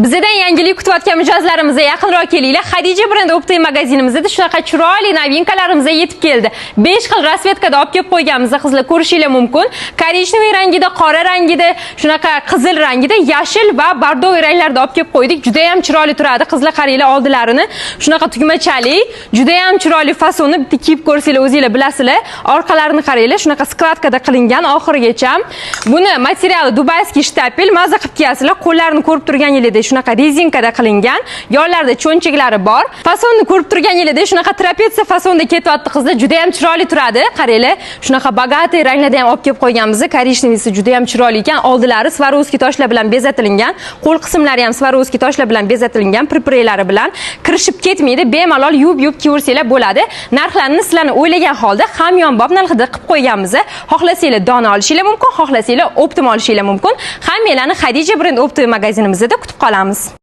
Bizdan yangilik kutayotgan mijozlarimizga yaqinroq kelinglar. Xadija brend optik magazinimizda shunaqa chiroyli novinkalarimizga yetib keldi. 5 xil rasvetkada olib kelib qo'yganmiz, qizlar ko'rishingiz mumkin. Korичневый rangida, qora rangida, shunaqa qizil rangida, yashil va bordoviy ranglarda olib kelib qo'ydik. Juda ham chiroyli turadi. Qizlar qaranglar oldilarini. Shunaqa tugmachali, juda ham chiroyli fasonni bitta kiyib ko'rsanglar o'zingizlar bilasizlar. Orqalarini qaranglar, shunaqa skladkada qilingan oxirigacha. Buni materiali dubayskiy shtapel, maza qilib kiyasizlar. Qo'llarini ko'rib turganingizdek shunaqa rezinkada qilingan, yonlarida cho'nchiklari bor. Fasonni ko'rib turganingizdek shunaqa trapesiya fasonda ketyapti qizlar, juda ham chiroyli turadi. Qaranglar, shunaqa bogatiy ranglarda ham olib kelib qo'yganmiz. Korичневыйsi juda ham chiroyli ekan. Oldilari Swarovski toshlar bilan bezatilgan, qo'l qismlari ham Swarovski toshlar bilan bezatilgan, pripirelari bilan kirishib ketmaydi. Bemalol yuvib kiyaversanglar bo'ladi. Narxlarini sizlarni o'ylagan holda hamyonbop narxida qilib qo'yganmiz. Xohlasanglar dona olishingiz mumkin, xohlasanglar optim olishingiz mumkin. Hammalarni Xadija brend optik magazinimizda kutib qolamiz.